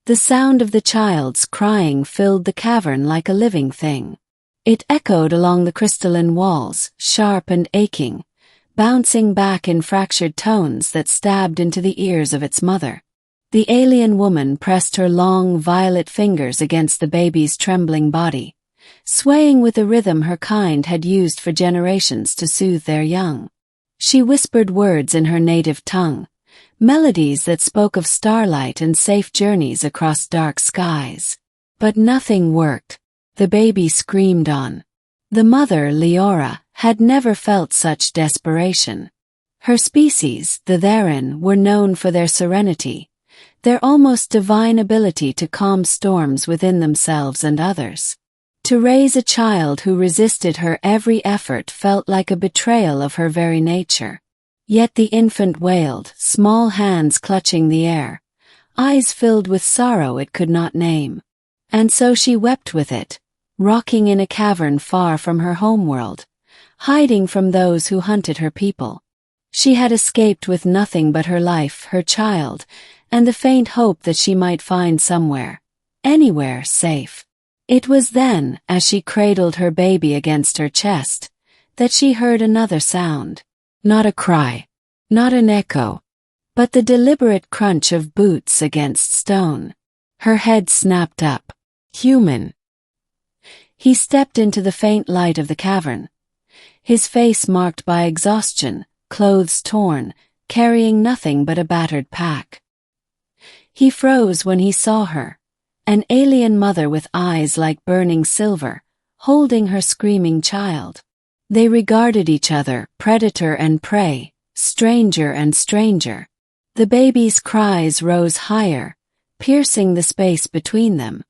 The sound of the child's crying filled the cavern like a living thing. It echoed along the crystalline walls, sharp and aching, bouncing back in fractured tones that stabbed into the ears of its mother. The alien woman pressed her long, violet fingers against the baby's trembling body, swaying with a rhythm her kind had used for generations to soothe their young. She whispered words in her native tongue, melodies that spoke of starlight and safe journeys across dark skies. But nothing worked. The baby screamed on. The mother, Leora, had never felt such desperation. Her species, the Therin, were known for their serenity, their almost divine ability to calm storms within themselves and others. To raise a child who resisted her every effort felt like a betrayal of her very nature. Yet the infant wailed, small hands clutching the air, eyes filled with sorrow it could not name. And so she wept with it, rocking in a cavern far from her homeworld, hiding from those who hunted her people. She had escaped with nothing but her life, her child, and the faint hope that she might find somewhere, anywhere, safe. It was then, as she cradled her baby against her chest, that she heard another sound. Not a cry, not an echo, but the deliberate crunch of boots against stone. Her head snapped up. Human. He stepped into the faint light of the cavern, his face marked by exhaustion, clothes torn, carrying nothing but a battered pack. He froze when he saw her, an alien mother with eyes like burning silver, holding her screaming child. They regarded each other, predator and prey, stranger and stranger. The baby's cries rose higher, piercing the space between them.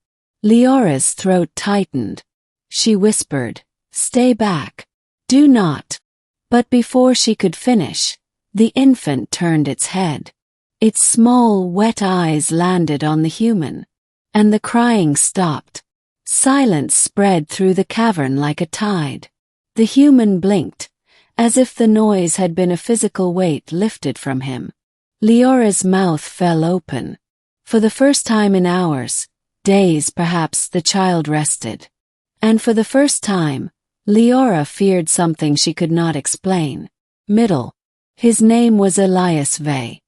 Leora's throat tightened. She whispered, "Stay back. Do not." But before she could finish, the infant turned its head. Its small, wet eyes landed on the human, and the crying stopped. Silence spread through the cavern like a tide. The human blinked, as if the noise had been a physical weight lifted from him. Leora's mouth fell open. For the first time in hours, days perhaps, the child rested. And for the first time, Leora feared something she could not explain. Middle. His name was Elias Vey.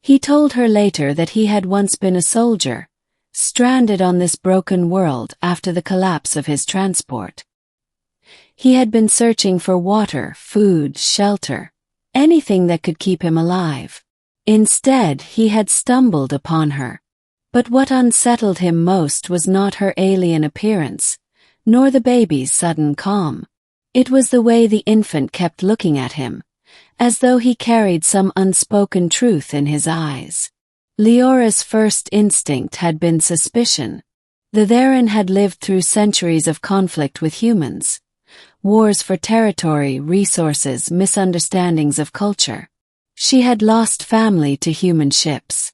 He told her later that he had once been a soldier, stranded on this broken world after the collapse of his transport. He had been searching for water, food, shelter, anything that could keep him alive. Instead, he had stumbled upon her. But what unsettled him most was not her alien appearance, nor the baby's sudden calm. It was the way the infant kept looking at him, as though he carried some unspoken truth in his eyes. Leora's first instinct had been suspicion. The Therin had lived through centuries of conflict with humans. Wars for territory, resources, misunderstandings of culture. She had lost family to human ships.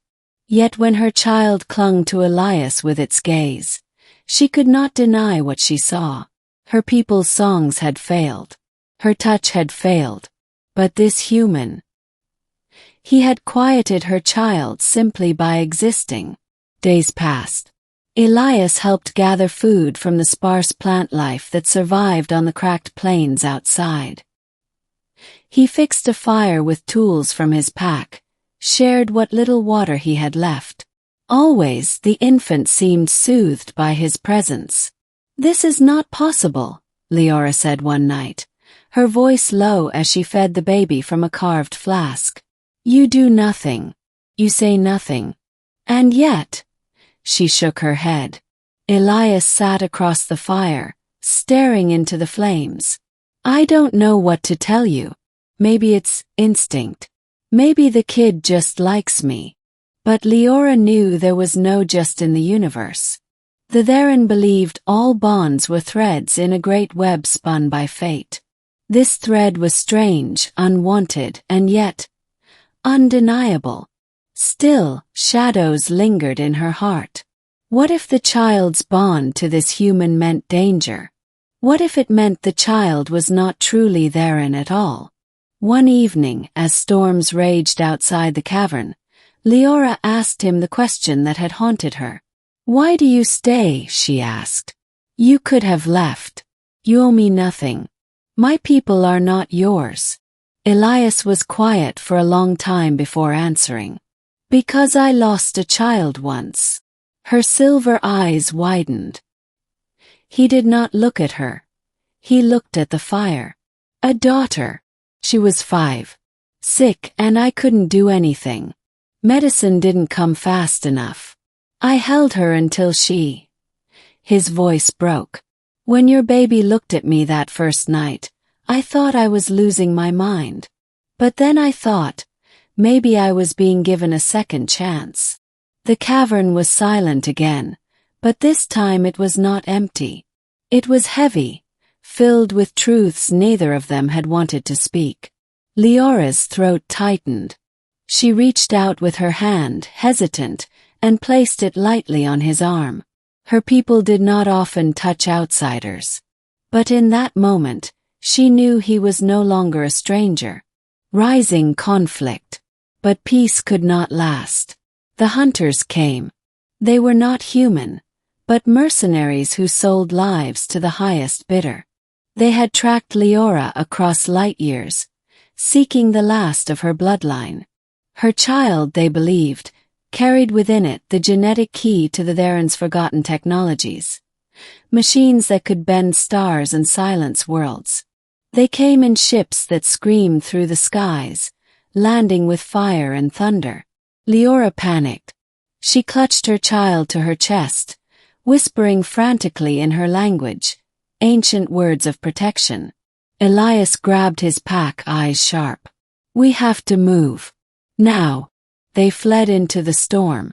Yet when her child clung to Elias with its gaze, she could not deny what she saw. Her people's songs had failed. Her touch had failed. But this human. He had quieted her child simply by existing. Days passed. Elias helped gather food from the sparse plant life that survived on the cracked plains outside. He fixed a fire with tools from his pack, shared what little water he had left. Always, the infant seemed soothed by his presence. "This is not possible," Leora said one night, her voice low as she fed the baby from a carved flask. "You do nothing. You say nothing. And yet..." She shook her head. Elias sat across the fire, staring into the flames. "I don't know what to tell you. Maybe it's instinct. Maybe the kid just likes me." But Leora knew there was no just in the universe. The Therin believed all bonds were threads in a great web spun by fate. This thread was strange, unwanted, and yet undeniable. Still, shadows lingered in her heart. What if the child's bond to this human meant danger? What if it meant the child was not truly Therin at all? One evening, as storms raged outside the cavern, Leora asked him the question that had haunted her. "Why do you stay?" she asked. "You could have left. You owe me nothing. My people are not yours." Elias was quiet for a long time before answering. "Because I lost a child once." Her silver eyes widened. He did not look at her. He looked at the fire. "A daughter. She was 5. Sick, and I couldn't do anything. Medicine didn't come fast enough. I held her until she—" His voice broke. "When your baby looked at me that first night, I thought I was losing my mind. But then I thought, maybe I was being given a second chance." The cavern was silent again, but this time it was not empty. It was heavy, filled with truths neither of them had wanted to speak. Leora's throat tightened. She reached out with her hand, hesitant, and placed it lightly on his arm. Her people did not often touch outsiders. But in that moment, she knew he was no longer a stranger. Rising conflict. But peace could not last. The hunters came. They were not human, but mercenaries who sold lives to the highest bidder. They had tracked Leora across light years, seeking the last of her bloodline. Her child, they believed, carried within it the genetic key to the Theron's forgotten technologies. Machines that could bend stars and silence worlds. They came in ships that screamed through the skies, landing with fire and thunder. Leora panicked. She clutched her child to her chest, whispering frantically in her language, ancient words of protection. Elias grabbed his pack, eyes sharp. "We have to move. Now." They fled into the storm.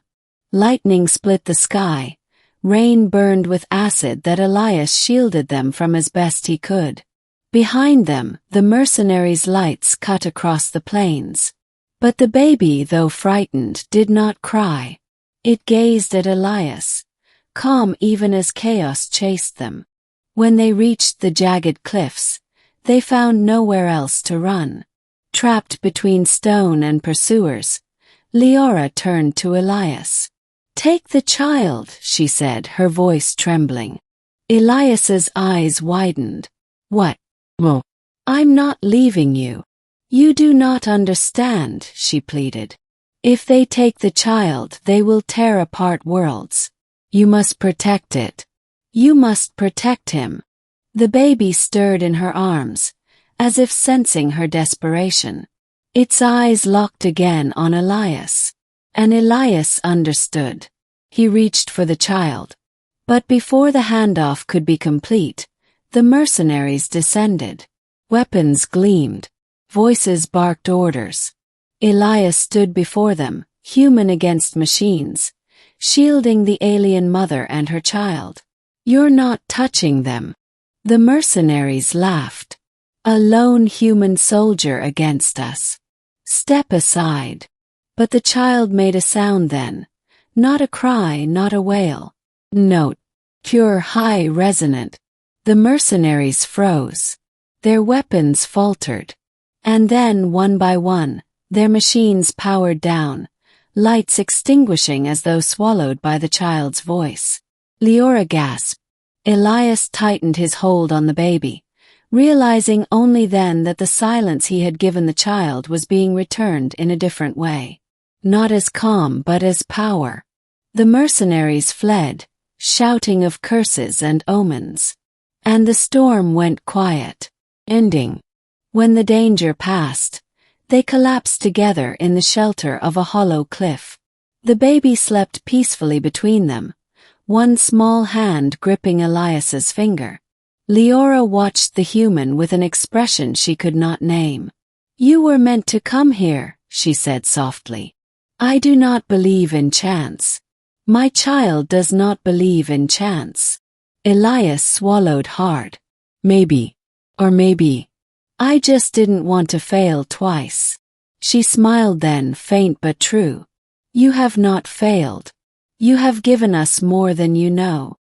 Lightning split the sky. Rain burned with acid that Elias shielded them from as best he could. Behind them, the mercenaries' lights cut across the plains. But the baby, though frightened, did not cry. It gazed at Elias, calm even as chaos chased them. When they reached the jagged cliffs, they found nowhere else to run. Trapped between stone and pursuers, Leora turned to Elias. "Take the child," she said, her voice trembling. Elias's eyes widened. "What? Well, I'm not leaving you. You do not understand," she pleaded. "If they take the child, they will tear apart worlds. You must protect it. You must protect him." The baby stirred in her arms, as if sensing her desperation. Its eyes locked again on Elias. And Elias understood. He reached for the child. But before the handoff could be complete, the mercenaries descended. Weapons gleamed. Voices barked orders. Elias stood before them, human against machines, shielding the alien mother and her child. "You're not touching them." The mercenaries laughed. "A lone human soldier against us. Step aside." But the child made a sound then. Not a cry, not a wail. Note. Pure, high, resonant. The mercenaries froze. Their weapons faltered. And then, one by one, their machines powered down, lights extinguishing as though swallowed by the child's voice. Leora gasped. Elias tightened his hold on the baby, realizing only then that the silence he had given the child was being returned in a different way. Not as calm but as power. The mercenaries fled, shouting of curses and omens. And the storm went quiet, ending. When the danger passed, they collapsed together in the shelter of a hollow cliff. The baby slept peacefully between them, one small hand gripping Elias's finger. Leora watched the human with an expression she could not name. "You were meant to come here," she said softly. "I do not believe in chance. My child does not believe in chance." Elias swallowed hard. "Maybe. Or maybe. I just didn't want to fail twice." She smiled then, faint but true. "You have not failed. You have given us more than you know."